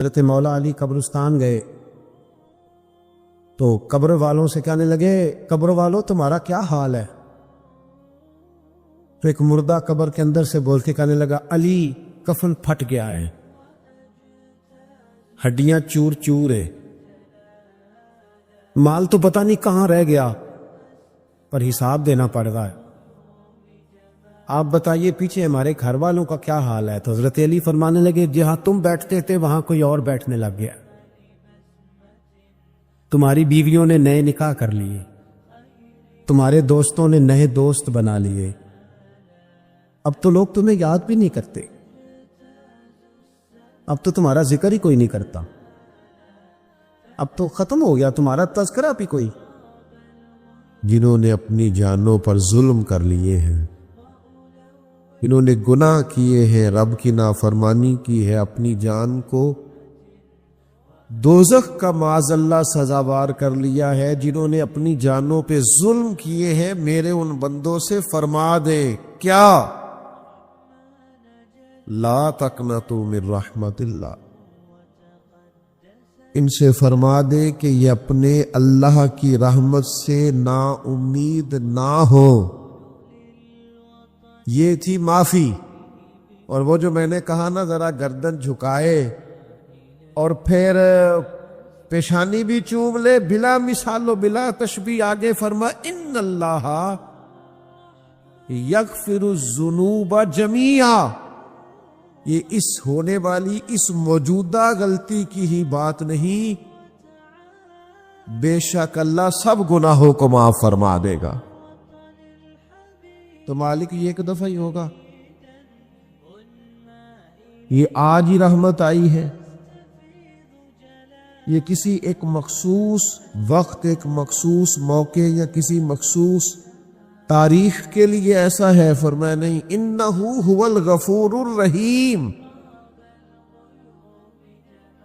حضرت مولا علی قبرستان گئے تو قبر والوں سے کہنے لگے، قبر والوں تمہارا کیا حال ہے؟ تو ایک مردہ قبر کے اندر سے بول کے کہنے لگا، علی کفن پھٹ گیا ہے، ہڈیاں چور چور ہے، مال تو پتہ نہیں کہاں رہ گیا، پر حساب دینا پڑ رہا ہے، آپ بتائیے پیچھے ہمارے گھر والوں کا کیا حال ہے؟ تو حضرت علی فرمانے لگے، جہاں تم بیٹھتے تھے وہاں کوئی اور بیٹھنے لگ گیا، تمہاری بیویوں نے نئے نکاح کر لیے، تمہارے دوستوں نے نئے دوست بنا لیے، اب تو لوگ تمہیں یاد بھی نہیں کرتے، اب تو تمہارا ذکر ہی کوئی نہیں کرتا، اب تو ختم ہو گیا تمہارا تذکرہ بھی کوئی۔ جنہوں نے اپنی جانوں پر ظلم کر لیے ہیں، جنہوں نے گناہ کیے ہیں، رب کی نافرمانی کی ہے، اپنی جان کو دوزخ کا معاذ اللہ سزاوار کر لیا ہے، جنہوں نے اپنی جانوں پہ ظلم کیے ہیں، میرے ان بندوں سے فرما دے کیا، لا تقنطوا من رحمت اللہ، ان سے فرما دے کہ یہ اپنے اللہ کی رحمت سے نا امید نہ ہو۔ یہ تھی معافی، اور وہ جو میں نے کہا نا ذرا گردن جھکائے اور پھر پیشانی بھی چوم لے، بلا مثال و بلا تشبیہ آگے فرما، ان اللہ یغفر الذنوب جمیعا، یہ اس ہونے والی اس موجودہ غلطی کی ہی بات نہیں، بے شک اللہ سب گناہوں کو معاف فرما دے گا۔ تو مالک یہ ایک دفعہ ہی ہوگا، یہ آج ہی رحمت آئی ہے، یہ کسی ایک مخصوص وقت، ایک مخصوص موقع یا کسی مخصوص تاریخ کے لیے ایسا ہے؟ فرمایا نہیں، انہو هو الغفور الرحیم،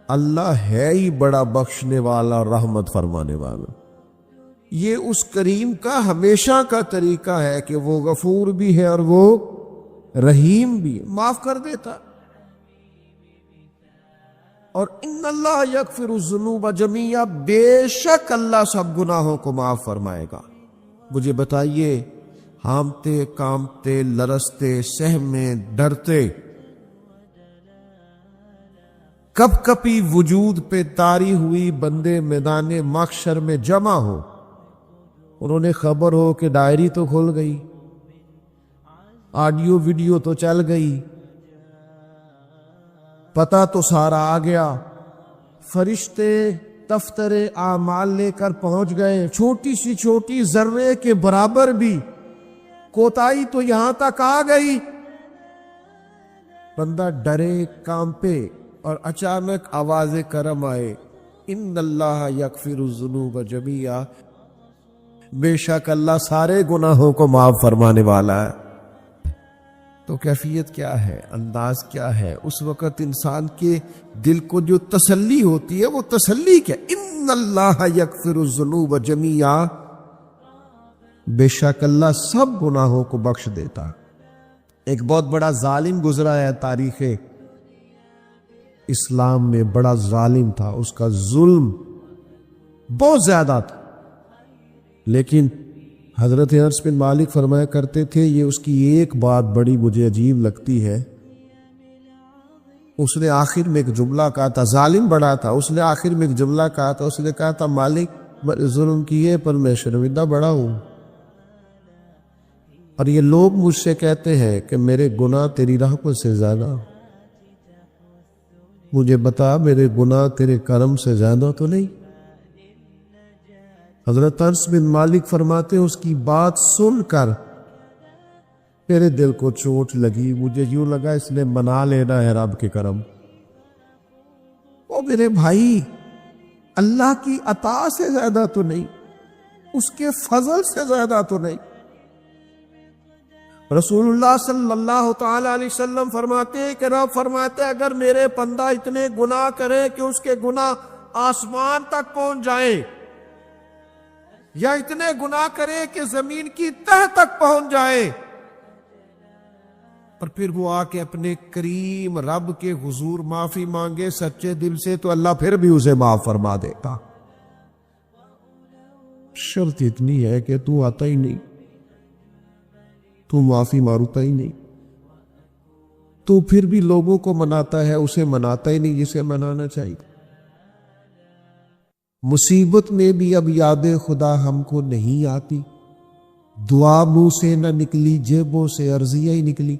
اللہ ہے ہی بڑا بخشنے والا اور رحمت فرمانے والا۔ یہ اس کریم کا ہمیشہ کا طریقہ ہے کہ وہ غفور بھی ہے اور وہ رحیم بھی ہے، معاف کر دیتا۔ اور ان اللہ یغفر الذنوب جمیعا، بے شک اللہ سب گناہوں کو معاف فرمائے گا۔ مجھے بتائیے، ہامتے کامتے لرزتے سہمے ڈرتے کب کپی وجود پہ طاری ہوئی بندے میدان محشر میں جمع ہو، انہوں نے خبر ہو کہ ڈائری تو کھل گئی، آڈیو ویڈیو تو چل گئی، پتہ تو سارا آ گیا، فرشتے دفتر اعمال لے کر پہنچ گئے، چھوٹی سی چھوٹی ذرے کے برابر بھی کوتاہی تو یہاں تک آ گئی، بندہ ڈرے کانپے، اور اچانک آواز کرم آئے، ان اللہ یغفر الذنوب جمیعا، بے شک اللہ سارے گناہوں کو معاف فرمانے والا ہے۔ تو کیفیت کیا ہے، انداز کیا ہے؟ اس وقت انسان کے دل کو جو تسلی ہوتی ہے وہ تسلی کیا، ان اللہ یغفر الذنوب جمیعا، بے شک اللہ سب گناہوں کو بخش دیتا۔ ایک بہت بڑا ظالم گزرا ہے تاریخ اسلام میں، بڑا ظالم تھا، اس کا ظلم بہت زیادہ تھا، لیکن حضرت انس بن مالک فرمایا کرتے تھے، یہ اس کی ایک بات بڑی مجھے عجیب لگتی ہے، اس نے آخر میں ایک جملہ کہا تھا، ظالم بڑا تھا، اس نے آخر میں ایک جملہ کہا تھا، اس نے کہا تھا، مالک میں ظلم کیے پر میں شرمندہ بڑا ہوں، اور یہ لوگ مجھ سے کہتے ہیں کہ میرے گناہ تیری رحمت سے زیادہ، مجھے بتا میرے گناہ تیرے کرم سے زیادہ تو نہیں؟ حضرت انس بن مالک فرماتے ہیں، اس کی بات سن کر میرے دل کو چوٹ لگی، مجھے یوں لگا اس نے منا لینا ہے رب کے کرم۔ او میرے بھائی، اللہ کی عطا سے زیادہ تو نہیں، اس کے فضل سے زیادہ تو نہیں۔ رسول اللہ صلی اللہ تعالی علیہ وسلم فرماتے ہیں کہ رب فرماتے ہیں، اگر میرے بندہ اتنے گناہ کرے کہ اس کے گناہ آسمان تک پہنچ جائیں، یا اتنے گناہ کرے کہ زمین کی تہ تک پہنچ جائے، اور پھر وہ آ کے اپنے کریم رب کے حضور معافی مانگے سچے دل سے تو اللہ پھر بھی اسے معاف فرما دے گا۔ شرط اتنی ہے کہ تو آتا ہی نہیں، تو معافی مانگتا ہی نہیں، تو پھر بھی لوگوں کو مناتا ہے، اسے مناتا ہی نہیں جسے منانا چاہیے۔ مصیبت میں بھی اب یاد خدا ہم کو نہیں آتی، دعا منہ سے نہ نکلی، جیبوں سے عرضیہ ہی نکلی۔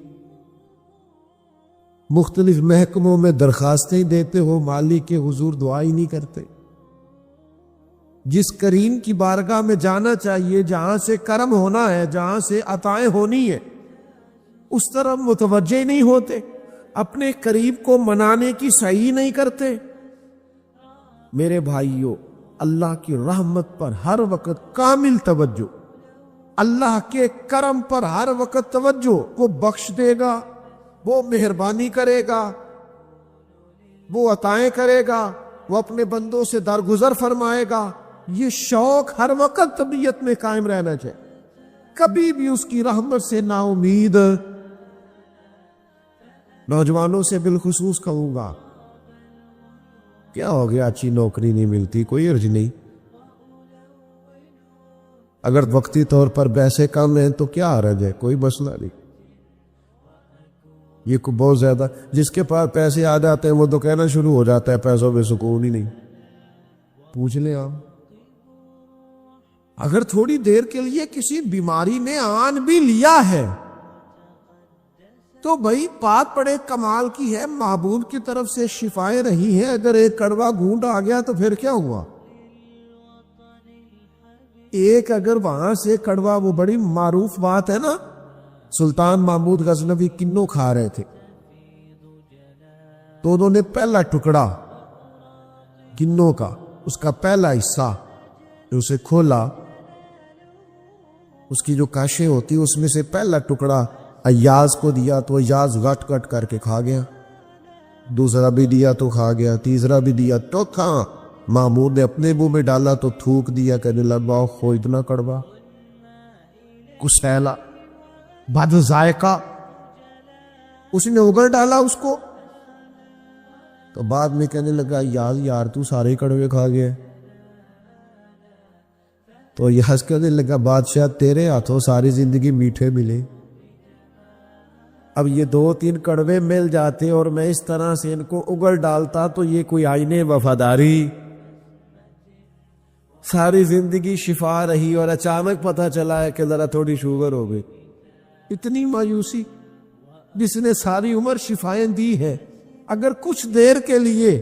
مختلف محکموں میں درخواستیں دیتے ہو، مالک کے حضور دعا ہی نہیں کرتے۔ جس کریم کی بارگاہ میں جانا چاہیے، جہاں سے کرم ہونا ہے، جہاں سے عطائیں ہونی ہے، اس طرف متوجہ نہیں ہوتے، اپنے قریب کو منانے کی صحیح نہیں کرتے۔ میرے بھائیوں، اللہ کی رحمت پر ہر وقت کامل توجہ، اللہ کے کرم پر ہر وقت توجہ۔ وہ بخش دے گا، وہ مہربانی کرے گا، وہ عطائیں کرے گا، وہ اپنے بندوں سے درگزر فرمائے گا۔ یہ شوق ہر وقت طبیعت میں قائم رہنا چاہیے، کبھی بھی اس کی رحمت سے نا امید۔ نوجوانوں سے بالخصوص کہوں گا، کیا ہو گیا اچھی نوکری نہیں ملتی، کوئی عرض نہیں، اگر وقتی طور پر پیسے کم ہیں تو کیا حرج ہے، کوئی مسئلہ نہیں۔ یہ کو بہت زیادہ جس کے پاس پیسے آ جاتے ہیں وہ تو کہنا شروع ہو جاتا ہے پیسوں میں سکون ہی نہیں۔ پوچھ لیں آپ، اگر تھوڑی دیر کے لیے کسی بیماری نے آن بھی لیا ہے تو بھائی بات بڑے کمال کی ہے، معبود کی طرف سے شفائیں رہی ہیں۔ اگر ایک کڑوا گھونٹ آ گیا تو پھر کیا ہوا؟ ایک اگر وہاں سے کڑوا، وہ بڑی معروف بات ہے نا، سلطان محمود غزنوی کنوں کھا رہے تھے تو انہوں نے پہلا ٹکڑا کنوں کا، اس کا پہلا حصہ اسے کھولا، اس کی جو کاشیں ہوتی اس میں سے پہلا ٹکڑا ایاز کو دیا تو ایاز گٹ گٹ کر کے کھا گیا، دوسرا بھی دیا تو کھا گیا، تیسرا بھی دیا تو کھا۔ محمود نے اپنے منہ میں ڈالا تو تھوک دیا، کہنے لگا خو اتنا کڑوا، کسیلا، بد ذائقہ۔ اس نے اگل ڈالا اس کو تو بعد میں کہنے لگا یار تو سارے کڑوے کھا گیا۔ تو یہ ہنس کہنے لگا بادشاہ تیرے ہاتھوں ساری زندگی میٹھے ملے، اب یہ 2-3 کڑوے مل جاتے اور میں اس طرح سے ان کو اگل ڈالتا تو یہ کوئی آئین وفاداری، ساری زندگی شفا رہی اور اچانک پتہ چلا ہے کہ ذرا تھوڑی شوگر ہو گئی۔ اتنی مایوسی، جس نے ساری عمر شفائیں دی ہے، اگر کچھ دیر کے لیے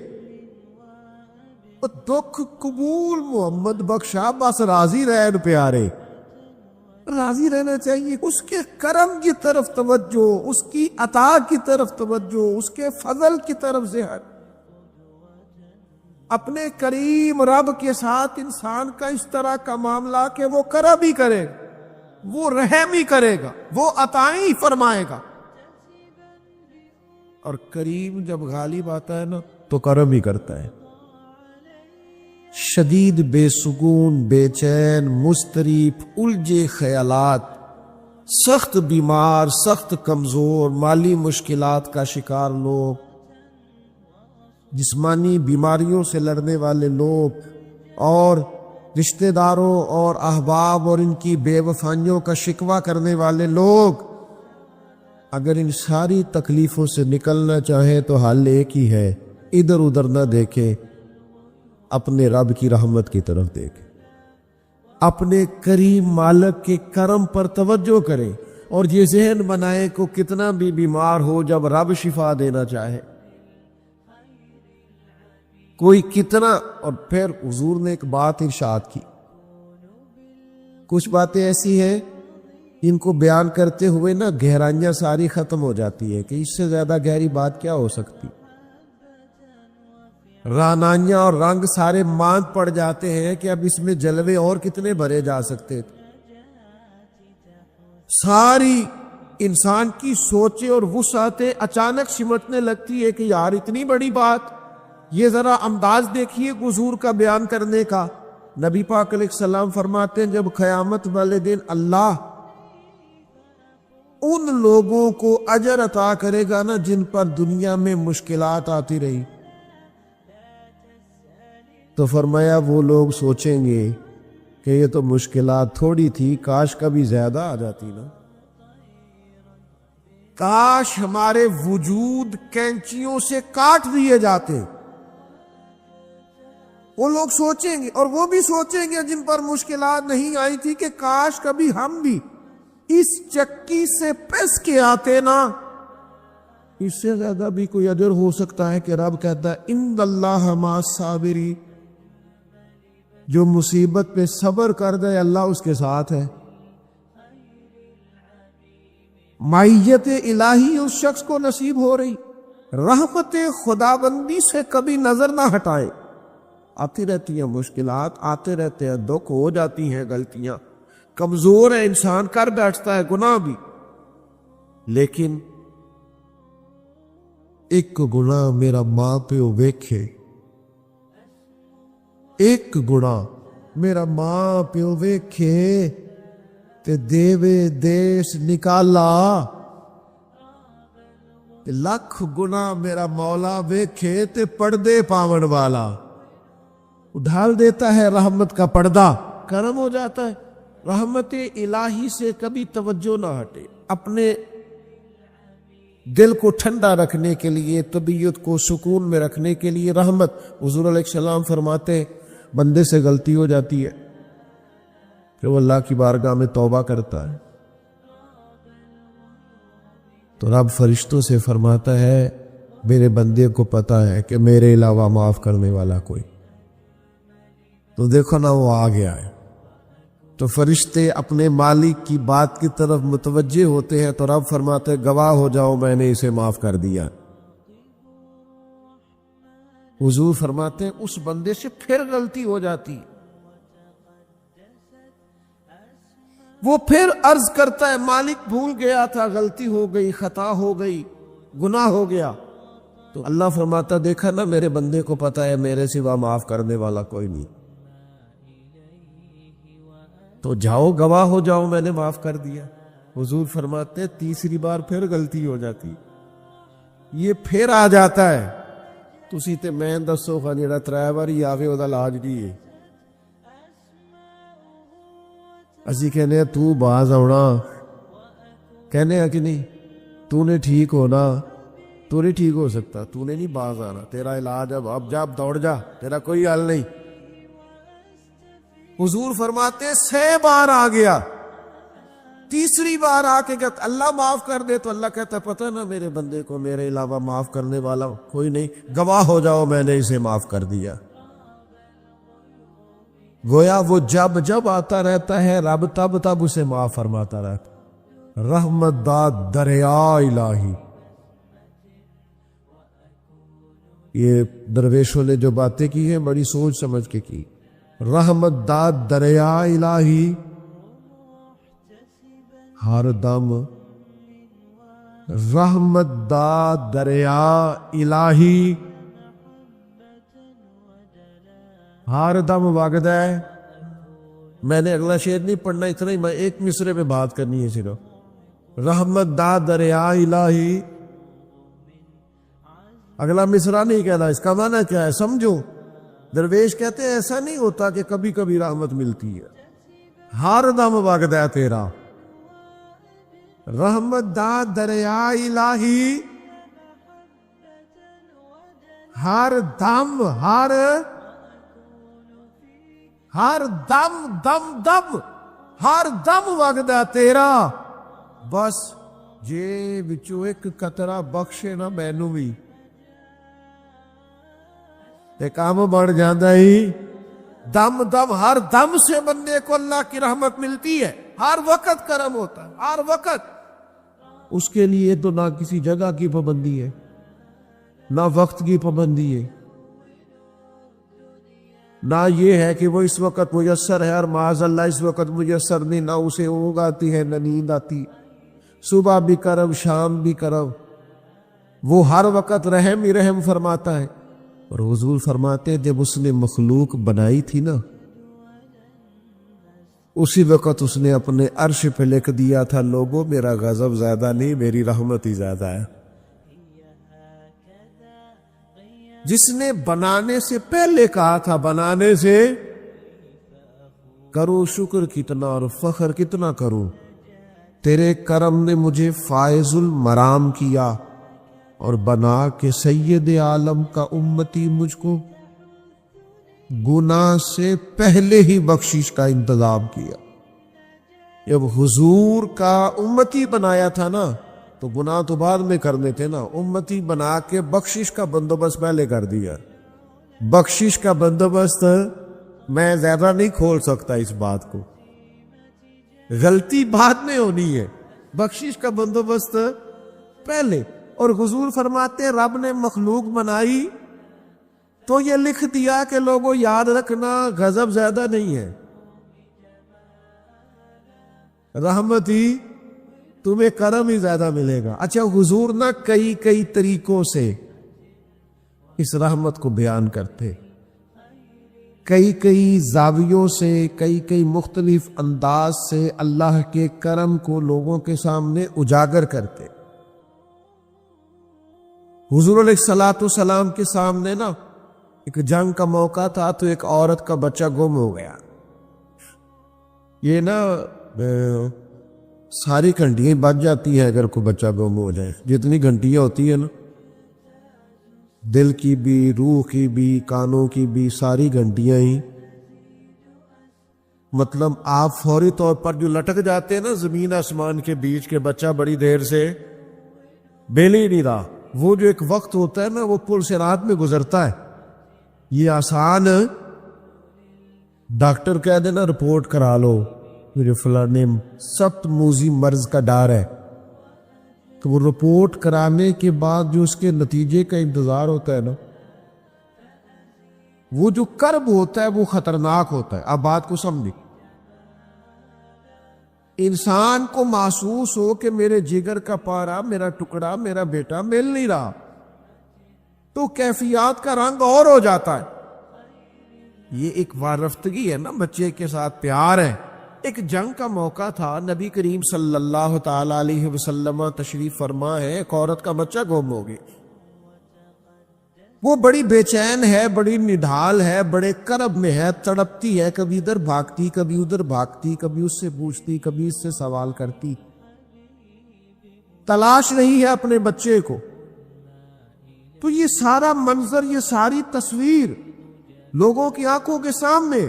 دکھ قبول محمد بخشا، بس راضی رہن پیارے، راضی رہنا چاہیے۔ اس کے کرم کی طرف توجہ، اس کی عطا کی طرف توجہ، اس کے فضل کی طرف سے ہٹ۔ اپنے کریم رب کے ساتھ انسان کا اس طرح کا معاملہ کہ وہ کرم ہی کرے گا، وہ رحم ہی کرے گا، وہ عطائیں ہی فرمائے گا۔ اور کریم جب غالب آتا ہے نا تو کرم ہی کرتا ہے۔ شدید بے سکون، بے چین، مضطرب، الجھے خیالات، سخت بیمار، سخت کمزور، مالی مشکلات کا شکار لوگ، جسمانی بیماریوں سے لڑنے والے لوگ، اور رشتہ داروں اور احباب اور ان کی بے وفائیوں کا شکوہ کرنے والے لوگ، اگر ان ساری تکلیفوں سے نکلنا چاہیں تو حل ایک ہی ہے، ادھر ادھر نہ دیکھیں، اپنے رب کی رحمت کی طرف دیکھیں، اپنے کریم مالک کے کرم پر توجہ کریں، اور یہ ذہن بنائیں کہ کتنا بھی بیمار ہو، جب رب شفا دینا چاہے کوئی کتنا۔ اور پھر حضور نے ایک بات ارشاد کی، کچھ باتیں ایسی ہیں ان کو بیان کرتے ہوئے نا گہرائیاں ساری ختم ہو جاتی ہے کہ اس سے زیادہ گہری بات کیا ہو سکتی، رانائیاں اور رنگ سارے ماند پڑ جاتے ہیں کہ اب اس میں جلوے اور کتنے بھرے جا سکتے تھے۔ ساری انسان کی سوچیں اور وسعتیں اچانک سمٹنے لگتی ہے کہ یار اتنی بڑی بات، یہ ذرا انداز دیکھیے حضور کا بیان کرنے کا۔ نبی پاک علیہ السلام فرماتے ہیں جب قیامت والے دن اللہ ان لوگوں کو اجر عطا کرے گا نا جن پر دنیا میں مشکلات آتی رہی. تو فرمایا وہ لوگ سوچیں گے کہ یہ تو مشکلات تھوڑی تھی، کاش کبھی زیادہ آ جاتی نا، کاش ہمارے وجود کینچیوں سے کاٹ دیے جاتے. وہ لوگ سوچیں گے، اور وہ بھی سوچیں گے جن پر مشکلات نہیں آئی تھی کہ کاش کبھی ہم بھی اس چکی سے پس کے آتے نا. اس سے زیادہ بھی کوئی اجر ہو سکتا ہے کہ رب کہتا ہے ان اللہ مع الصابرین، جو مصیبت پہ صبر کر دے اللہ اس کے ساتھ ہے. معیت الہی اس شخص کو نصیب ہو رہی. رحمت خداوندی سے کبھی نظر نہ ہٹائے. آتی رہتی ہیں مشکلات، آتے رہتے ہیں دکھ، ہو جاتی ہیں غلطیاں، کمزور ہے انسان، کر بیٹھتا ہے گناہ بھی، لیکن ایک گناہ میرا ماں پیو ویکھے، ایک گناہ میرا ماں پیو ویکھے تے دیوے دیس نکالا، تے لکھ گناہ میرا مولا ویکھے تے پردے پاون والا. ڈھال دیتا ہے رحمت کا پردہ، کرم ہو جاتا ہے. رحمت الہی سے کبھی توجہ نہ ہٹے. اپنے دل کو ٹھنڈا رکھنے کے لیے، طبیعت کو سکون میں رکھنے کے لیے رحمت. حضور علیہ السلام فرماتے ہیں بندے سے غلطی ہو جاتی ہے کہ وہ اللہ کی بارگاہ میں توبہ کرتا ہے تو رب فرشتوں سے فرماتا ہے میرے بندے کو پتا ہے کہ میرے علاوہ معاف کرنے والا کوئی. تو دیکھو نا وہ آ گیا ہے. تو فرشتے اپنے مالک کی بات کی طرف متوجہ ہوتے ہیں تو رب فرماتے گواہ ہو جاؤ میں نے اسے معاف کر دیا. حضور فرماتے ہیں اس بندے سے پھر غلطی ہو جاتی، وہ پھر عرض کرتا ہے مالک بھول گیا تھا، غلطی ہو گئی، خطا ہو گئی، گناہ ہو گیا. تو اللہ فرماتا دیکھا نا میرے بندے کو پتا ہے میرے سوا معاف کرنے والا کوئی نہیں، تو جاؤ گواہ ہو جاؤ میں نے معاف کر دیا. حضور فرماتے تیسری بار پھر غلطی ہو جاتی، یہ پھر آ جاتا ہے. تسی تے میں دسو خا جڑا 3 واری آوے او دا علاج کی ہے؟ اسی کہنے ہیں تو باز آنا، کہنے ہیں کہ نہیں تو نے ٹھیک ہونا، تو نہیں ٹھیک ہو سکتا، تو نے نہیں باز آنا، تیرا علاج اب جا، اب دوڑ جا، تیرا کوئی حل نہیں. حضور فرماتے 6 بار آ گیا، تیسری بار آ کے کہتا اللہ معاف کر دے، تو اللہ کہتا پتہ نا میرے بندے کو میرے علاوہ معاف کرنے والا کوئی نہیں، گواہ ہو جاؤ میں نے اسے معاف کر دیا. گویا وہ جب جب آتا رہتا ہے رب تب تب اسے معاف فرماتا رہتا. رحمت داد دریا الہی. یہ درویشوں نے جو باتیں کی ہیں بڑی سوچ سمجھ کے کی. رحمت داد دریا الہی ہر دم، رحمت داد دریا الہی ہر دم وگد ہے. میں نے اگلا شعر نہیں پڑھنا، اتنا ہی میں ایک مصرے پہ بات کرنی ہے صرف. رحمت داد دریا الہی، اگلا مصرع نہیں کہنا. اس کا معنی کیا ہے سمجھو. درویش کہتے ہیں ایسا نہیں ہوتا کہ کبھی کبھی رحمت ملتی ہے، ہر دم وگد ہے تیرا. رحمت داد دریا الہی ہر دم، ہر دم دم دم ہر دم وگدا تیرا. بس جے وچوں ایک قطرہ بخشے نا مینوں بھی تے کام بڑھ جاندا ہی. دم دم ہر دم سے بندے کو اللہ کی رحمت ملتی ہے، ہر وقت کرم ہوتا ہے، ہر وقت. اس کے لیے تو نہ کسی جگہ کی پابندی ہے نہ وقت کی پابندی ہے، نہ یہ ہے کہ وہ اس وقت میسر ہے اور معاذ اللہ اس وقت میسر نہیں، نہ اسے اونگ آتی ہے نہ نیند آتی. صبح بھی کرم شام بھی کرم، وہ ہر وقت رحم ہی رحم فرماتا ہے. اور حضور فرماتے جب اس نے مخلوق بنائی تھی نا اسی وقت اس نے اپنے عرش پہ لکھ دیا تھا، لوگوں میرا غضب زیادہ نہیں، میری رحمت ہی زیادہ ہے۔ جس نے بنانے سے پہلے کہا تھا بنانے سے کروں شکر کتنا اور فخر کتنا کروں، تیرے کرم نے مجھے فائز المرام کیا اور بنا کے سید عالم کا امتی مجھ کو گناہ سے پہلے ہی بخشش کا انتظام کیا۔ جب حضور کا امتی بنایا تھا نا تو گناہ تو بعد میں کرنے تھے نا، امتی بنا کے بخشش کا بندوبست پہلے کر دیا۔ بخشش کا بندوبست میں زیادہ نہیں کھول سکتا اس بات کو، غلطی بعد میں ہونی ہے، بخشش کا بندوبست پہلے۔ اور حضور فرماتے ہیں رب نے مخلوق بنائی تو یہ لکھ دیا کہ لوگوں یاد رکھنا غضب زیادہ نہیں ہے، رحمت ہی، تمہیں کرم ہی زیادہ ملے گا۔ اچھا حضور نہ کئی طریقوں سے اس رحمت کو بیان کرتے، کئی زاویوں سے، کئی مختلف انداز سے اللہ کے کرم کو لوگوں کے سامنے اجاگر کرتے۔ حضور علیہ الصلوۃ کے سامنے نا ایک جنگ کا موقع تھا تو ایک عورت کا بچہ گم ہو گیا۔ یہ نا ساری گھنٹیاں بج جاتی ہیں اگر کوئی بچہ گم ہو جائے، جتنی گھنٹیاں ہوتی ہیں نا، دل کی بھی، روح کی بھی، کانوں کی بھی، ساری گھنٹیاں ہی، مطلب آپ فوری طور پر جو لٹک جاتے ہیں نا زمین آسمان کے بیچ کے، بچہ بڑی دیر سے بیل ہی نہیں رہا، وہ جو ایک وقت ہوتا ہے نا وہ پل صراط میں گزرتا ہے۔ یہ آسان ڈاکٹر کہہ دینا رپورٹ کرا لو مجھے فلانے سخت موذی مرض کا ڈر ہے، تو وہ رپورٹ کرانے کے بعد جو اس کے نتیجے کا انتظار ہوتا ہے نا، وہ جو کرب ہوتا ہے وہ خطرناک ہوتا ہے۔ اب بات کو سمجھیں، انسان کو محسوس ہو کہ میرے جگر کا پارا، میرا ٹکڑا، میرا بیٹا مل نہیں رہا، تو کیفیات کا رنگ اور ہو جاتا ہے۔ یہ ایک وارفتگی ہے نا، بچے کے ساتھ پیار ہے۔ ایک جنگ کا موقع تھا، نبی کریم صلی اللہ تعالی علیہ وسلم تشریف فرما ہے، ایک عورت کا بچہ گم ہو گیا، وہ بڑی بے چین ہے، بڑی نڈھال ہے، بڑے کرب میں ہے، تڑپتی ہے، کبھی ادھر بھاگتی، کبھی ادھر بھاگتی، کبھی اس سے پوچھتی، کبھی اس سے سوال کرتی، تلاش رہی ہے اپنے بچے کو۔ تو یہ سارا منظر، یہ ساری تصویر لوگوں کی آنکھوں کے سامنے،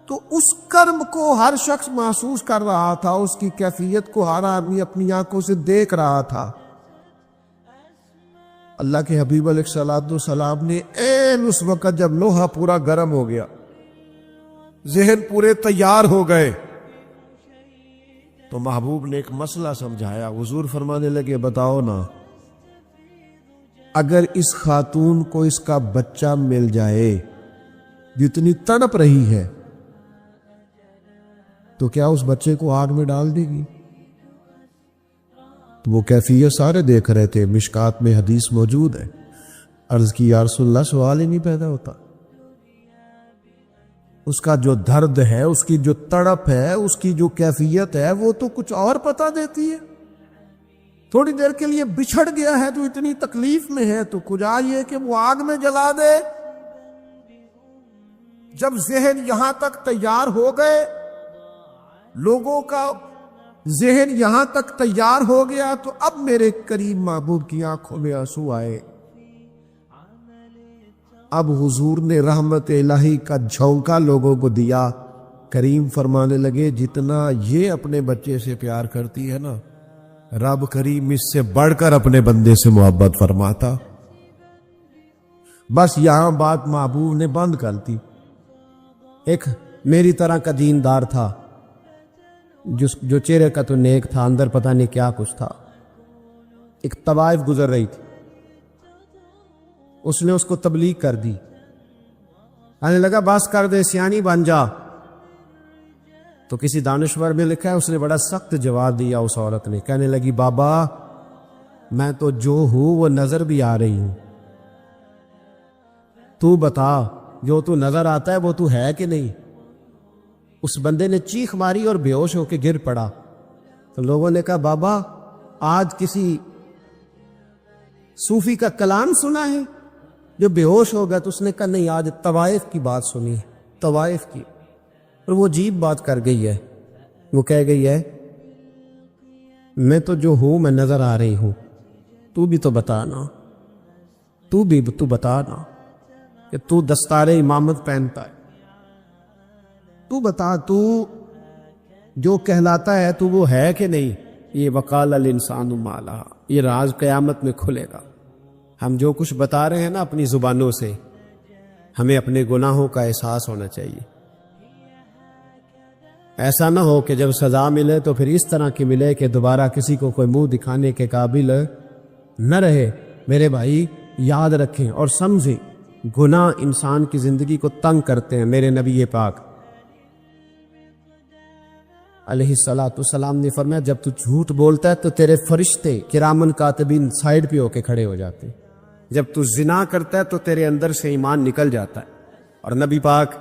تو اس کرم کو ہر شخص محسوس کر رہا تھا، اس کی کیفیت کو ہر آدمی اپنی آنکھوں سے دیکھ رہا تھا۔ اللہ کے حبیب علیہ الصلوۃ والسلام نے عین اس وقت جب لوہا پورا گرم ہو گیا، ذہن پورے تیار ہو گئے، تو محبوب نے ایک مسئلہ سمجھایا۔ حضور فرمانے لگے بتاؤ نا، اگر اس خاتون کو اس کا بچہ مل جائے جتنی تڑپ رہی ہے، تو کیا اس بچے کو آگ میں ڈال دے گی؟ تو وہ کیفیت سارے دیکھ رہے تھے، مشکات میں حدیث موجود ہے۔ عرض کی یا رسول اللہ، سوال ہی نہیں پیدا ہوتا، اس کا جو درد ہے، اس کی جو تڑپ ہے، اس کی جو کیفیت ہے، وہ تو کچھ اور پتہ دیتی ہے۔ تھوڑی دیر کے لیے بچھڑ گیا ہے تو اتنی تکلیف میں ہے، تو کجا یہ کہ وہ آگ میں جلا دے۔ جب ذہن یہاں تک تیار ہو گئے، لوگوں کا ذہن یہاں تک تیار ہو گیا، تو اب میرے کریم محبوب کی آنکھوں میں آنسو آئے۔ اب حضور نے رحمت الہی کا جھونکا لوگوں کو دیا۔ کریم فرمانے لگے جتنا یہ اپنے بچے سے پیار کرتی ہے نا، رب کریم اس سے بڑھ کر اپنے بندے سے محبت فرماتا۔ بس یہاں بات محبوب نے بند کر دی۔ ایک میری طرح کا دیندار تھا، جو چہرے کا تو نیک تھا، اندر پتہ نہیں کیا کچھ تھا۔ ایک طوائف گزر رہی تھی، اس نے اس کو تبلیغ کر دی، کہنے لگا بس کر دے، سیانی بن جا۔ تو کسی دانشور میں لکھا ہے اس نے بڑا سخت جواب دیا اس عورت نے، کہنے لگی بابا میں تو جو ہوں وہ نظر بھی آ رہی ہوں، تو بتا جو تو نظر آتا ہے وہ تو ہے کہ نہیں؟ اس بندے نے چیخ ماری اور بے ہوش ہو کے گر پڑا. تو لوگوں نے کہا بابا آج کسی صوفی کا کلام سنا ہے جو بے ہوش ہو گیا؟ تو اس نے کہا نہیں، آج طوائف کی بات سنی ہے، طوائف کی. اور وہ عجیب بات کر گئی ہے. وہ کہہ گئی ہے میں تو جو ہوں میں نظر آ رہی ہوں، تو بھی تو بتانا، تو بتانا کہ تو دستار امامت پہنتا ہے، تو بتا تو جو کہلاتا ہے تو وہ ہے کہ نہیں؟ یہ وقال الانسان ما لہا، یہ راز قیامت میں کھلے گا. ہم جو کچھ بتا رہے ہیں نا اپنی زبانوں سے، ہمیں اپنے گناہوں کا احساس ہونا چاہیے. ایسا نہ ہو کہ جب سزا ملے تو پھر اس طرح کی ملے کہ دوبارہ کسی کو کوئی منہ دکھانے کے قابل نہ رہے. میرے بھائی یاد رکھیں اور سمجھیں، گناہ انسان کی زندگی کو تنگ کرتے ہیں. میرے نبی پاک علیہ الصلوۃ والسلام نے فرمایا جب تو جھوٹ بولتا ہے تو تیرے فرشتے کرامن کاتبین سائڈ پہ ہو کے کھڑے ہو جاتے ہیں. جب تو زنا کرتا ہے تو تیرے اندر سے ایمان نکل جاتا ہے. اور نبی پاک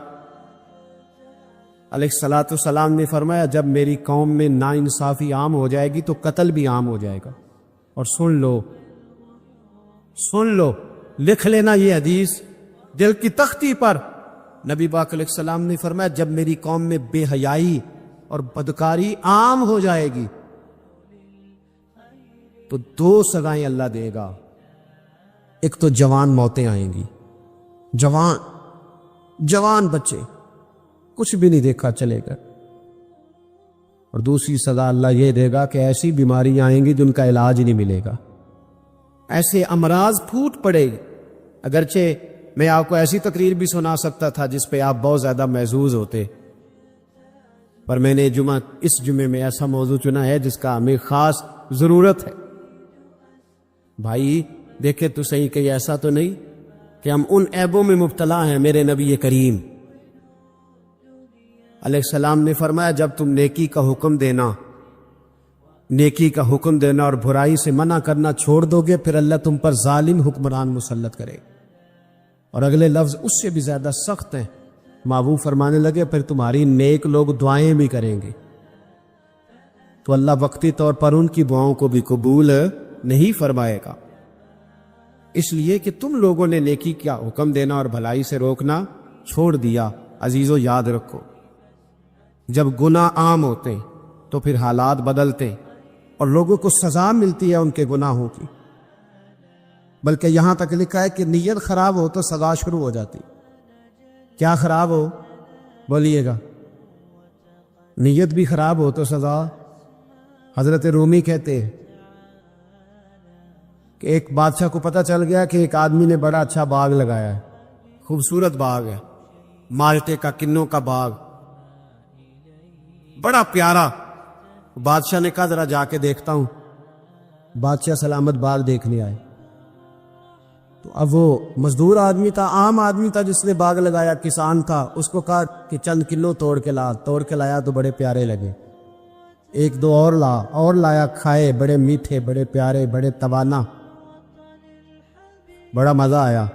علیہ الصلوۃ والسلام نے فرمایا جب میری قوم میں ناانصافی عام ہو جائے گی تو قتل بھی عام ہو جائے گا. اور سن لو لکھ لینا یہ حدیث دل کی تختی پر. نبی پاک علیہ السلام نے فرمایا جب میری قوم میں بے حیائی اور بدکاری عام ہو جائے گی تو 2 سزائیں اللہ دے گا. ایک تو جوان موتیں آئیں گی، جوان بچے کچھ بھی نہیں دیکھا چلے گا. اور دوسری سزا اللہ یہ دے گا کہ ایسی بیماریاں آئیں گی جن کا علاج ہی نہیں ملے گا، ایسے امراض پھوٹ پڑے گی. اگرچہ میں آپ کو ایسی تقریر بھی سنا سکتا تھا جس پہ آپ بہت زیادہ محظوظ ہوتے، پر میں نے اس جمعے میں ایسا موضوع چنا ہے جس کا ہمیں خاص ضرورت ہے. بھائی دیکھے تو صحیح کہ ایسا تو نہیں کہ ہم ان عیبوں میں مبتلا ہیں. میرے نبی کریم علیہ السلام نے فرمایا جب تم نیکی کا حکم دینا اور برائی سے منع کرنا چھوڑ دو گے پھر اللہ تم پر ظالم حکمران مسلط کرے. اور اگلے لفظ اس سے بھی زیادہ سخت ہیں. محبوب فرمانے لگے پھر تمہاری نیک لوگ دعائیں بھی کریں گے تو اللہ وقتی طور پر ان کی دعاؤں کو بھی قبول نہیں فرمائے گا. اس لیے کہ تم لوگوں نے نیکی کا حکم دینا اور بھلائی سے روکنا چھوڑ دیا. عزیزو یاد رکھو جب گناہ عام ہوتے تو پھر حالات بدلتے اور لوگوں کو سزا ملتی ہے ان کے گناہوں کی. بلکہ یہاں تک لکھا ہے کہ نیت خراب ہو تو سزا شروع ہو جاتی. کیا خراب ہو؟ بولیے گا. نیت بھی خراب ہو تو سزا. حضرت رومی کہتے ہیں کہ ایک بادشاہ کو پتہ چل گیا کہ ایک آدمی نے بڑا اچھا باغ لگایا ہے، خوبصورت باغ ہے، مالٹے کا کنوں کا باغ، بڑا پیارا. بادشاہ نے کہا ذرا جا کے دیکھتا ہوں. بادشاہ سلامت باغ دیکھنے آئے تو اب وہ مزدور آدمی تھا، عام آدمی تھا جس نے باغ لگایا، کسان تھا. اس کو کہا کہ چند کلو توڑ کے لایا تو بڑے پیارے لگے. 1-2 اور لایا، کھائے، بڑے میٹھے، بڑے پیارے، بڑے توانا، بڑا مزہ آیا.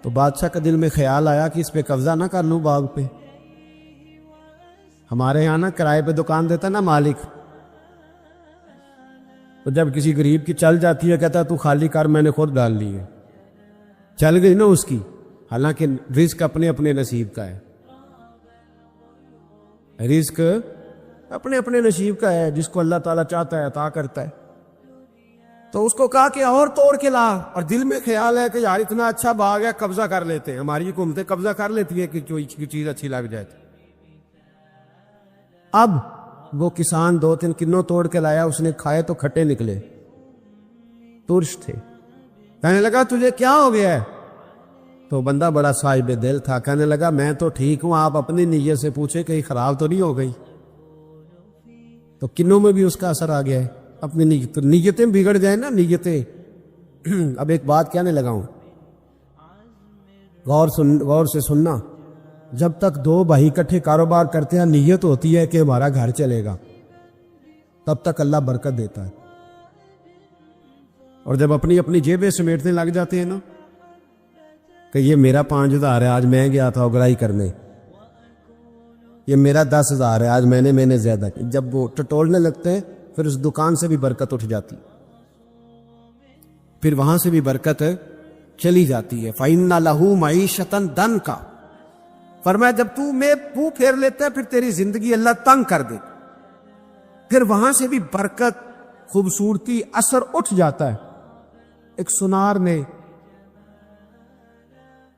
تو بادشاہ کا دل میں خیال آیا کہ اس پہ قبضہ نہ کر لوں باغ پہ. ہمارے یہاں نا کرائے پہ دکان دیتا نا مالک، تو جب کسی غریب کی چل جاتی ہے کہتا ہے تو خالی کر، میں نے خود ڈال لی ہے. چل گئی نا اس کی، حالانکہ رزق اپنے اپنے نصیب کا ہے. رزق اپنے اپنے نصیب کا ہے، جس کو اللہ تعالیٰ چاہتا ہے عطا کرتا ہے. تو اس کو کہا کہ اور توڑ کے لا، اور دل میں خیال ہے کہ یار اتنا اچھا باغ ہے قبضہ کر لیتے ہیں. ہماری حکومتیں قبضہ کر لیتی ہے کہ کوئی چیز اچھی لگ جائے. اب وہ کسان 2-3 کنوں توڑ کے لایا، اس نے کھائے تو کھٹے نکلے، ترش تھے. کہنے لگا تجھے کیا ہو گیا ہے؟ تو بندہ بڑا صاحب دل تھا، کہنے لگا میں تو ٹھیک ہوں، آپ اپنی نیت سے پوچھے کہیں خراب تو نہیں ہو گئی. تو کنوں میں بھی اس کا اثر آ گیا ہے. اپنی نیتیں بگڑ جائیں نا، نیتیں. اب ایک بات کہنے لگا ہوں، غور سے سننا. جب تک 2 بھائی اکٹھے کاروبار کرتے ہیں نیت ہوتی ہے کہ ہمارا گھر چلے گا، تب تک اللہ برکت دیتا ہے. اور جب اپنی اپنی جیبیں سمیٹنے لگ جاتے ہیں نا کہ یہ میرا 5000 ہے، آج میں گیا تھا اگرائی کرنے، یہ میرا 10,000 ہے، آج میں نے زیادہ کی. جب وہ ٹٹولنے لگتے ہیں پھر اس دکان سے بھی برکت اٹھ جاتی، پھر وہاں سے بھی برکت چلی جاتی ہے. فَإِنَّ لَهُ مَعِيشَةً ضَنْكَ، فرمایا جب تو میں منہ پھیر لیتا ہے پھر تیری زندگی اللہ تنگ کر دے، پھر وہاں سے بھی برکت، خوبصورتی، اثر اٹھ جاتا ہے. ایک سنار نے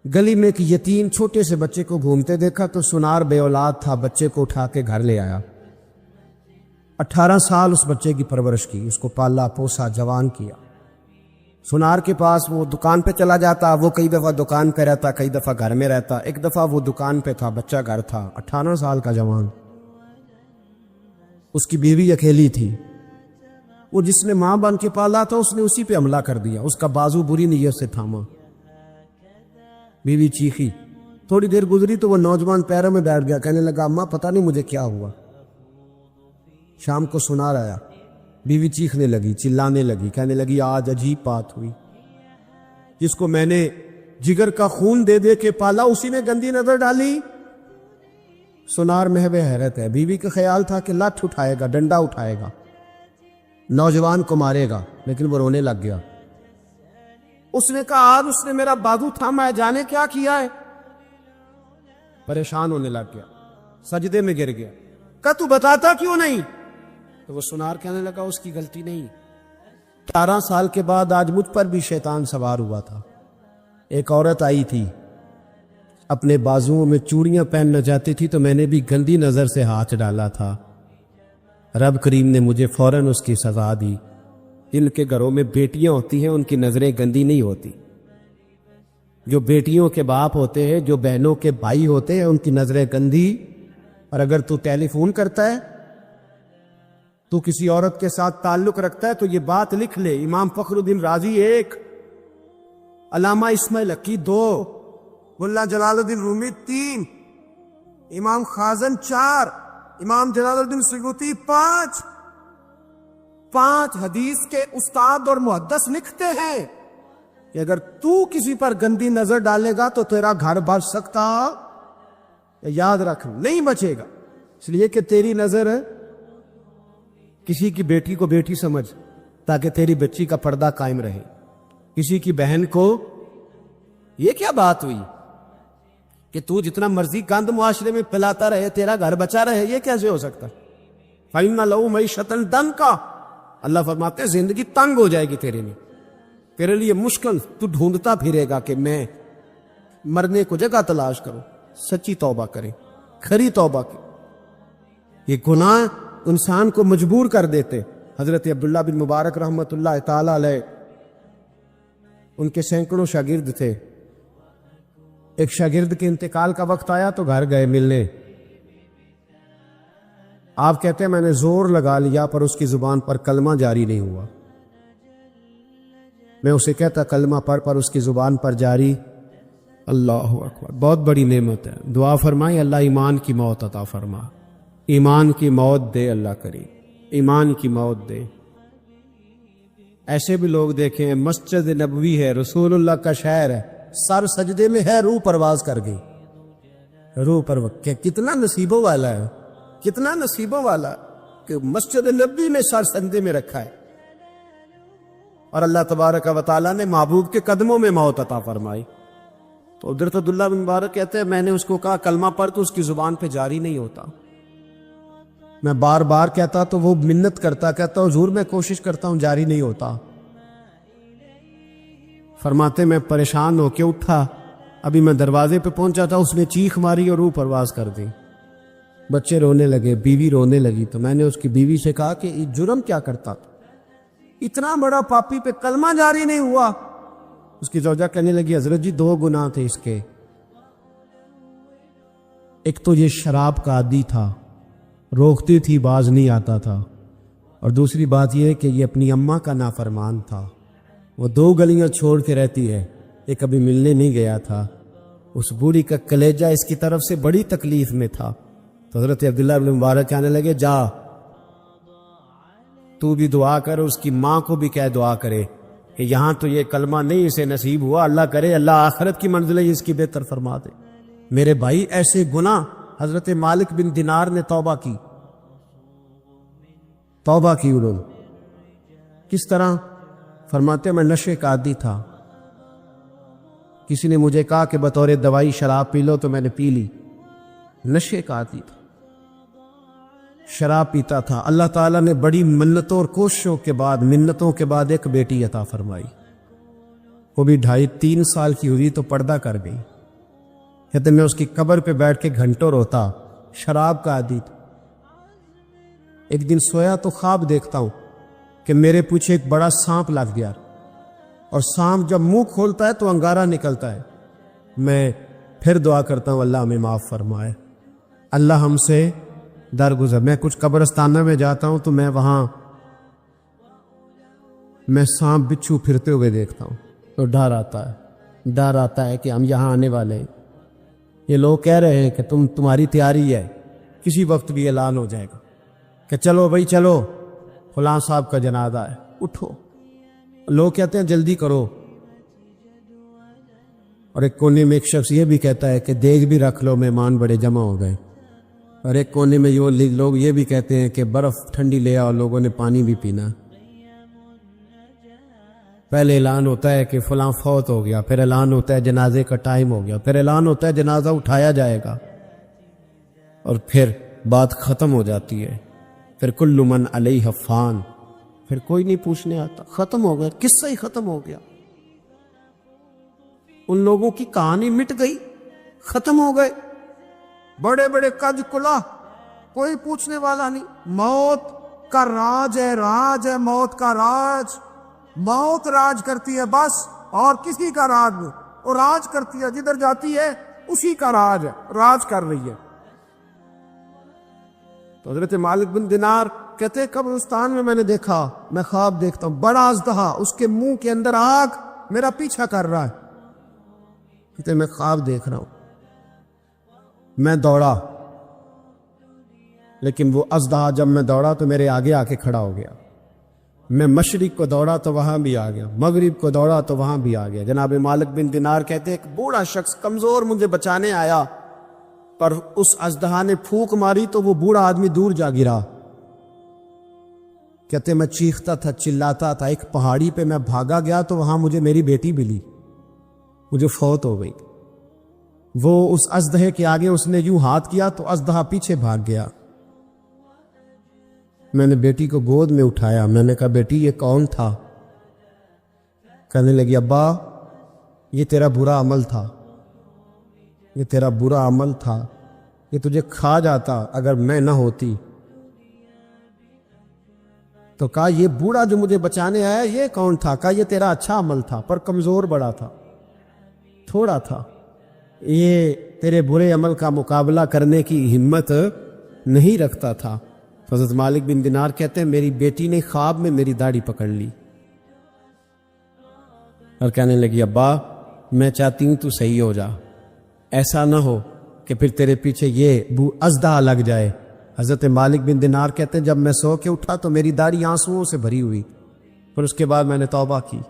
گلی میں ایک یتیم چھوٹے سے بچے کو گھومتے دیکھا تو سنار بے اولاد تھا، بچے کو اٹھا کے گھر لے آیا. 18 سال اس بچے کی پرورش کی، اس کو پالا پوسا، جوان کیا. سنار کے پاس وہ دکان پہ چلا جاتا، وہ کئی دفعہ دکان پہ رہتا، کئی دفعہ گھر میں رہتا. ایک دفعہ وہ دکان پہ تھا، بچہ گھر تھا، 18 سال کا جوان. اس کی بیوی اکیلی تھی. وہ جس نے ماں بن کے پالا تھا اس نے اسی پہ حملہ کر دیا، اس کا بازو بری نیت سے تھاما. بیوی چیخی، تھوڑی دیر گزری تو وہ نوجوان پیروں میں بیٹھ گیا، کہنے لگا اماں پتہ نہیں مجھے کیا ہوا. شام کو سنار آیا، بیوی چیخنے لگی، چلانے لگی، کہنے لگی آج عجیب بات ہوئی، جس کو میں نے جگر کا خون دے دے کے پالا اسی نے گندی نظر ڈالی. سنار محو حیرت ہے. بیوی کا خیال تھا کہ لٹھ اٹھائے گا، ڈنڈا اٹھائے گا، نوجوان کو مارے گا، لیکن وہ رونے لگ گیا. اس نے کہا آج اس نے میرا بازو تھاما ہے، جانے کیا کیا ہے. پریشان ہونے لگ گیا، سجدے میں گر گیا. کہا تو بتاتا کیوں نہیں؟ تو وہ سنار کہنے لگا اس کی غلطی نہیں. 18 سال کے بعد آج مجھ پر بھی شیطان سوار ہوا تھا. ایک عورت آئی تھی، اپنے بازوؤں میں چوڑیاں پہننا چاہتی تھی تو میں نے بھی گندی نظر سے ہاتھ ڈالا تھا. رب کریم نے مجھے فوراً اس کی سزا دی. جن کے گھروں میں بیٹیاں ہوتی ہیں ان کی نظریں گندی نہیں ہوتی. جو بیٹیوں کے باپ ہوتے ہیں، جو بہنوں کے بھائی ہوتے ہیں، ان کی نظریں گندی. اور اگر تو ٹیلی فون کرتا ہے، تو کسی عورت کے ساتھ تعلق رکھتا ہے تو یہ بات لکھ لے، امام فخر الدین رازی 1، علامہ اسماعیل حقی 2، ملا جلال الدین رومی 3، امام خازن 4، امام جلال الدین سیوطی 5 حدیث کے استاد اور محدث لکھتے ہیں کہ اگر تو کسی پر گندی نظر ڈالے گا تو تیرا گھر بچ سکتا، یاد رکھ نہیں بچے گا. اس لیے کہ تیری نظر کسی کی بیٹی کو بیٹی سمجھ تاکہ تیری بچی کا پردہ قائم رہے. کسی کی بہن کو، یہ کیا بات ہوئی کہ تو جتنا مرضی گند معاشرے میں پلاتا رہے تیرا گھر بچا رہے، یہ کیسے ہو سکتا؟ فَإِنَّ لَهُ مَعِيشَةً ضَنْكَ، اللہ فرماتے ہیں زندگی تنگ ہو جائے گی تیرے لیے، تیرے لیے مشکل. تو ڈھونڈتا پھرے گا کہ میں مرنے کو جگہ تلاش کروں. سچی توبہ کریں، کھری توبہ کی. یہ گناہ انسان کو مجبور کر دیتے. حضرت عبداللہ بن مبارک رحمۃ اللہ تعالی علیہ، ان کے سینکڑوں شاگرد تھے. ایک شاگرد کے انتقال کا وقت آیا تو گھر گئے ملنے. آپ کہتے ہیں میں نے زور لگا لیا پر اس کی زبان پر کلمہ جاری نہیں ہوا. میں اسے کہتا کلمہ پڑھ پر اس کی زبان پر جاری. اللہ اکبر، بہت بڑی نعمت ہے. دعا فرمائیں اللہ ایمان کی موت عطا فرما، ایمان کی موت دے اللہ کریم، ایمان کی موت دے. ایسے بھی لوگ دیکھیں، مسجد نبوی ہے، رسول اللہ کا شہر ہے، سر سجدے میں ہے، روح پرواز کر گئی. روح پرواز، کتنا نصیبوں والا ہے، کتنا نصیبوں والا کہ مسجد نبوی میں سر سجدے میں رکھا ہے. اور اللہ تبارک و تعالیٰ نے محبوب کے قدموں میں موت عطا فرمائی. تو حضرت عبداللہ بن مبارک کہتے ہیں میں نے اس کو کہا کلمہ پڑھ تو اس کی زبان پہ جاری نہیں ہوتا. میں بار بار کہتا تو وہ منت کرتا، کہتا حضور میں کوشش کرتا ہوں جاری نہیں ہوتا. فرماتے میں پریشان ہو کے اٹھا، ابھی میں دروازے پہ پہنچا تھا اس نے چیخ ماری اور روح پرواز کر دی. بچے رونے لگے، بیوی رونے لگی. تو میں نے اس کی بیوی سے کہا کہ یہ جرم کیا کرتا تھا، اتنا بڑا پاپی پہ کلمہ جاری نہیں ہوا. اس کی زوجہ کہنے لگی حضرت جی 2 گناہ تھے اس کے. ایک تو یہ شراب کا عادی تھا، روکتی تھی باز نہیں آتا تھا، اور دوسری بات یہ کہ یہ اپنی اماں کا نافرمان تھا. وہ 2 گلیاں چھوڑ کے رہتی ہے، یہ کبھی ملنے نہیں گیا تھا. اس بوڑھی کا کلیجہ اس کی طرف سے بڑی تکلیف میں تھا. تو حضرت عبداللہ بن مبارک کہنے لگے جا تو بھی دعا کر، اس کی ماں کو بھی کہہ دعا کرے کہ یہاں تو یہ کلمہ نہیں اسے نصیب ہوا، اللہ کرے اللہ آخرت کی منزلیں اس کی بہتر فرما دے. میرے بھائی ایسے گناہ حضرت مالک بن دینار نے توبہ کی انہوں نے. کس طرح؟ فرماتے میں نشے کا عادی تھا. کسی نے مجھے کہا کہ بطور دوائی شراب پی لو تو میں نے پی لی. نشے کا عادی تھا، شراب پیتا تھا. اللہ تعالیٰ نے بڑی منتوں اور کوششوں کے بعد ایک بیٹی عطا فرمائی. وہ بھی 2.5-3 سال کی ہوئی تو پردہ کر گئی. کہتے میں اس کی قبر پہ بیٹھ کے گھنٹوں روتا. شراب کا عادی تھا. ایک دن سویا تو خواب دیکھتا ہوں کہ میرے پیچھے ایک بڑا سانپ لگ گیا، اور سانپ جب منہ کھولتا ہے تو انگارہ نکلتا ہے. میں پھر دعا کرتا ہوں اللہ ہمیں معاف فرمائے، اللہ ہم سے درگزر. میں کچھ قبرستانہ میں جاتا ہوں تو میں وہاں سانپ بچھو پھرتے ہوئے دیکھتا ہوں تو ڈر آتا ہے کہ ہم یہاں آنے والے ہیں. یہ لوگ کہہ رہے ہیں کہ تمہاری تیاری ہے، کسی وقت بھی اعلان ہو جائے گا کہ چلو بھائی چلو فلاں صاحب کا جنازہ ہے، اٹھو. لوگ کہتے ہیں جلدی کرو. اور ایک کونے میں ایک شخص یہ بھی کہتا ہے کہ دیگ بھی رکھ لو، مہمان بڑے جمع ہو گئے. اور ایک کونے میں لوگ یہ بھی کہتے ہیں کہ برف ٹھنڈی لے آؤ، لوگوں نے پانی بھی پینا. پہلے اعلان ہوتا ہے کہ فلاں فوت ہو گیا، پھر اعلان ہوتا ہے جنازے کا ٹائم ہو گیا، پھر اعلان ہوتا ہے جنازہ اٹھایا جائے گا، اور پھر بات ختم ہو جاتی ہے. پھر کل من علیہ فان، پھر کوئی نہیں پوچھنے آتا. ختم ہو گیا، قصہ ہی ختم ہو گیا. ان لوگوں کی کہانی مٹ گئی، ختم ہو گئے. بڑے بڑے قد کلا، کوئی پوچھنے والا نہیں. موت کا راج ہے موت کا راج. موت راج کرتی ہے بس، اور کسی کا راج نہیں. وہ راج کرتی ہے، جدھر جاتی ہے اسی کا راج ہے، راج کر رہی ہے. تو حضرت مالک بن دینار کہتے قبرستان میں نے دیکھا، میں خواب دیکھتا ہوں بڑا اژدہا، اس کے منہ کے اندر آگ میرا پیچھا کر رہا ہے. کہتے میں خواب دیکھ رہا ہوں. میں دوڑا، لیکن وہ اژدہا جب میں دوڑا تو میرے آگے آ کے کھڑا ہو گیا. میں مشرق کو دوڑا تو وہاں بھی آ گیا، مغرب کو دوڑا تو وہاں بھی آ گیا. جناب مالک بن دینار کہتے ایک بوڑھا شخص کمزور مجھے بچانے آیا، پر اس اژدہا نے پھونک ماری تو وہ بوڑھا آدمی دور جا گرا. کہتے میں چیختا تھا، چلاتا تھا. ایک پہاڑی پہ میں بھاگا گیا تو وہاں مجھے میری بیٹی ملی، مجھے فوت ہو گئی. وہ اس اژدہے کے آگے اس نے یوں ہاتھ کیا تو اژدہا پیچھے بھاگ گیا. میں نے بیٹی کو گود میں اٹھایا. میں نے کہا بیٹی یہ کون تھا؟ کہنے لگی ابا یہ تیرا برا عمل تھا، یہ تیرا برا عمل تھا، یہ تجھے کھا جاتا اگر میں نہ ہوتی. تو کہا یہ بوڑھا جو مجھے بچانے آیا یہ کون تھا؟ کہا یہ تیرا اچھا عمل تھا، پر کمزور بڑا تھا، تھوڑا تھا. یہ تیرے برے عمل کا مقابلہ کرنے کی ہمت نہیں رکھتا تھا. حضرت مالک بن دینار کہتے ہیں میری بیٹی نے خواب میں میری داڑھی پکڑ لی اور کہنے لگی ابا میں چاہتی ہوں تو صحیح ہو جا، ایسا نہ ہو کہ پھر تیرے پیچھے یہ اژدہا لگ جائے. حضرت مالک بن دینار کہتے ہیں جب میں سو کے اٹھا تو میری داڑھی آنسوؤں سے بھری ہوئی. پھر اس کے بعد میں نے توبہ کی،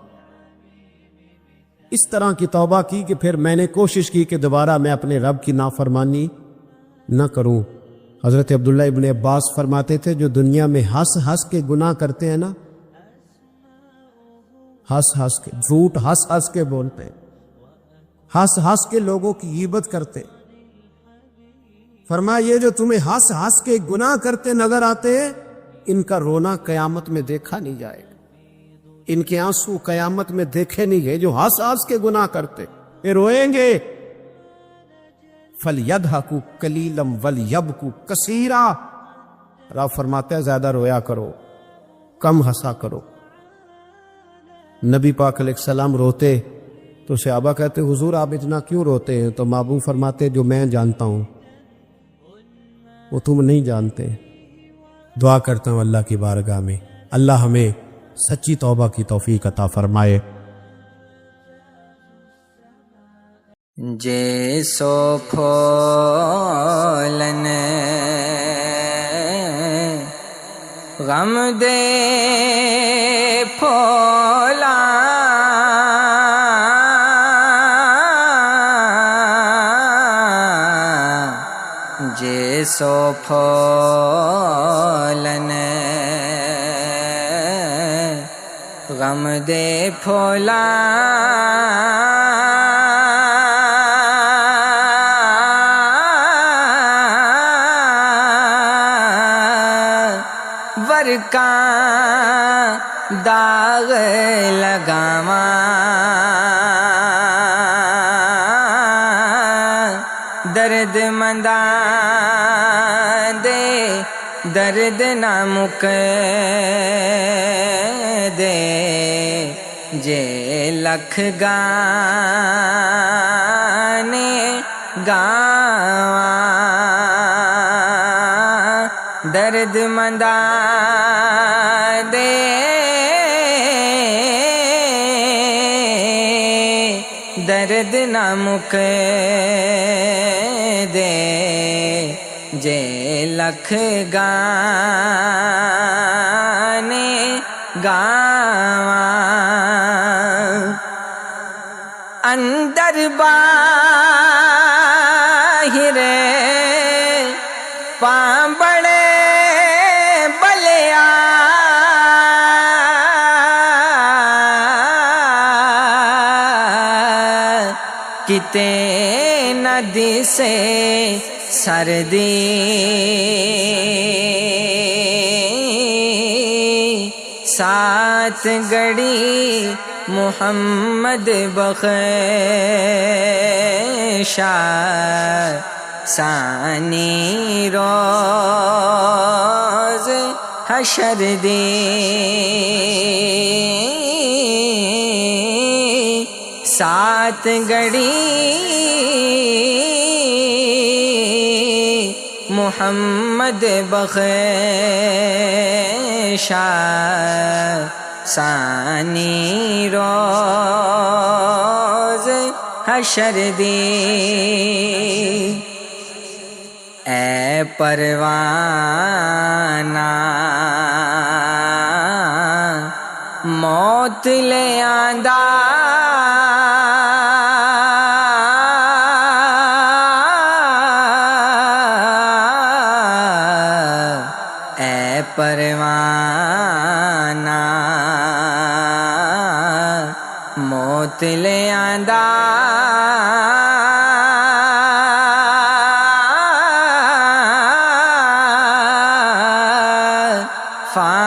اس طرح کی توبہ کی کہ پھر میں نے کوشش کی کہ دوبارہ میں اپنے رب کی نافرمانی نہ کروں. حضرت عبداللہ ابن عباس فرماتے تھے جو دنیا میں ہنس ہنس کے گناہ کرتے ہیں نا، ہنس ہنس کے جھوٹ ہنس ہنس کے بولتے، ہنس ہنس کے لوگوں کی غیبت کرتے، فرمایا یہ جو تمہیں ہنس ہنس کے گناہ کرتے نظر آتے ان کا رونا قیامت میں دیکھا نہیں جائے گا، ان کے آنسو قیامت میں دیکھے نہیں گئے. جو ہنس ہنس کے گناہ کرتے یہ روئیں گے. فَلْيَضْحَكُوا قَلِيلًا وَلْيَبْكُوا كَثِيرًا. رب فرماتے ہیں زیادہ رویا کرو، کم ہنسا کرو. نبی پاک علیہ السلام روتے تو صحابہ کہتے حضور آپ اتنا کیوں روتے ہیں؟ تو محبوب فرماتے جو میں جانتا ہوں وہ تم نہیں جانتے. دعا کرتا ہوں اللہ کی بارگاہ میں اللہ ہمیں سچی توبہ کی توفیق عطا فرمائے. جیسو پھولن غم دے پھولا جے سو پھولن غم دے پھولا ورکاں داغ لگاواں درد منداں دے درد نہ مک دے جے لکھ گانے گاواں درد منداں دے درد نہ مک دے جے لکھ گانے گاواں اندر باہر پاں بڑے بلیا کتے نہ دسے سردی سات گڑی محمد بخشا ثانی روز حشر دی سات گڑی محمد بخشا ثانی روز حشر دی اے پروانہ موت لے آندا اے پروانہ موت لے آندا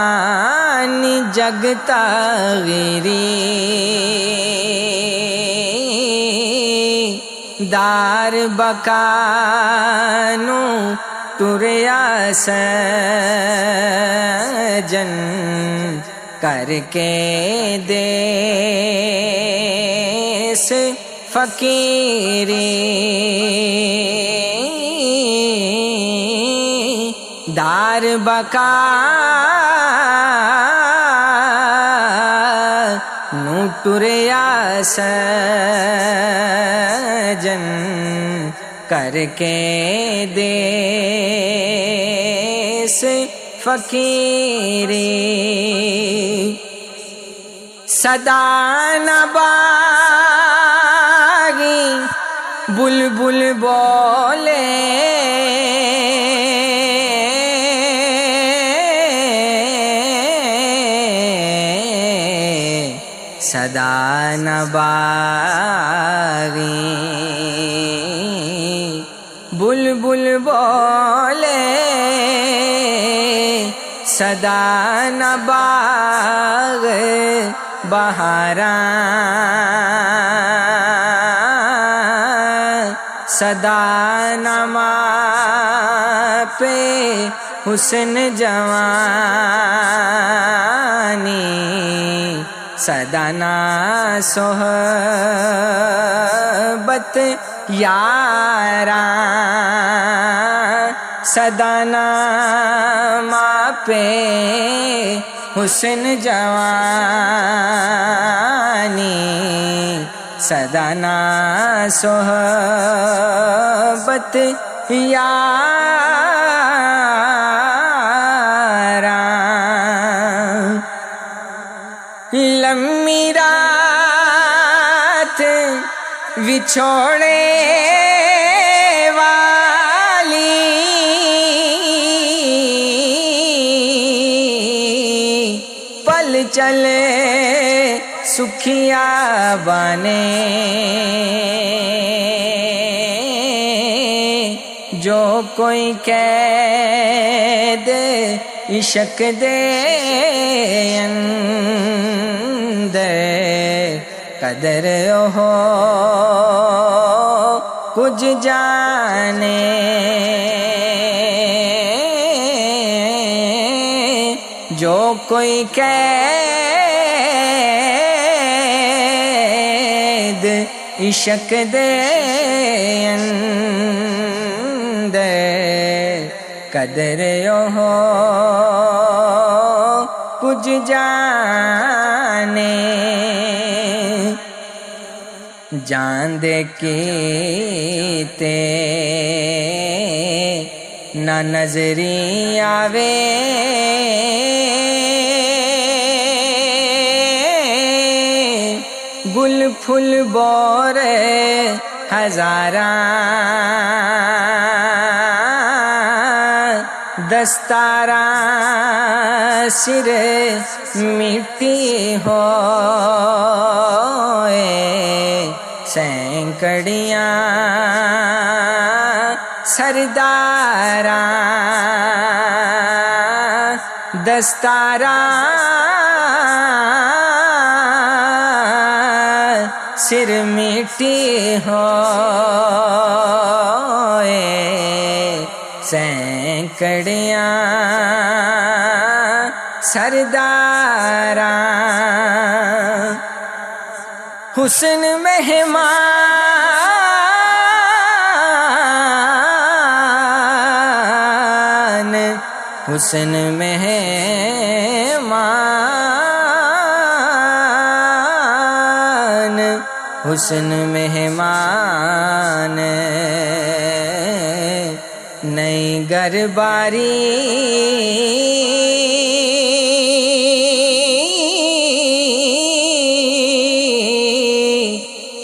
فانی جگ تغیری دار بکانو تریا سجن کر کے دیس فقیری دار بکا نو تریا سجن کر کے دیس فقیری صدا نہ باغی بلبل بولے صدا نہ باغی بلبل بولے صدا نہ باغ بہاراں صدا نہ ماں پہ حسن جوانی صدا نہ صحبت یاراں صدا نہ ماں پہ حسن جوانی صدا نہ صحبت یاراں لمبی رات وچھوڑے والی سکھیا بانے جو کوئی قید عشق دے اندر قدر ہو کچھ جانے جو کوئی قید عشق دے اندر قدر ہو کچھ جانے جان دے کیتے نہ نظری آوے گل پھل بورے ہزاراں دستاراں سر مٹی ہوئے سینکڑیاں سرداراں دستاراں سر مٹی ہوئے سینکڑیاں سرداراں حسن مہمان حسن مہمان حسن مہمان نئی گر باری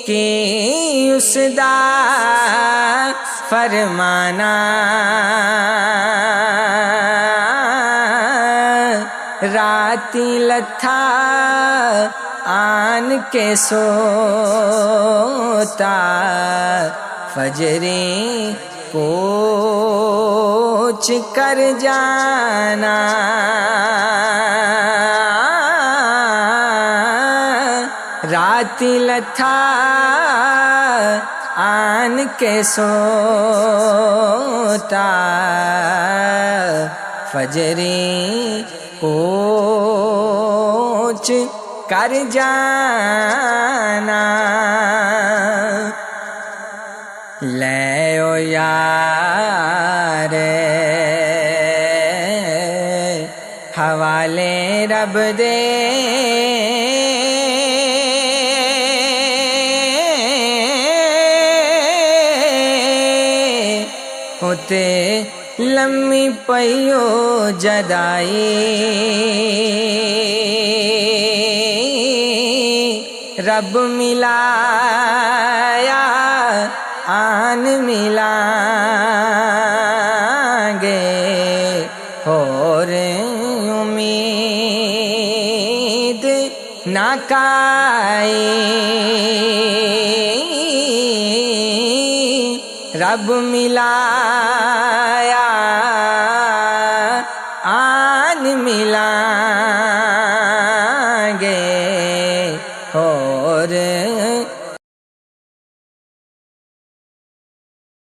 کی اس دا فرمانا راتی لتھا آن کے سوتا فجری کوچ کر جانا راتی لتھا آن کے سوتا فجری کوچ کر جانا لے او یار حوالے رب دے ہوتے لمبی پیو جدائی رب ملایا آن ملائیں گے اور امید نہ کائی رب ملایا آن ملائیں گے اور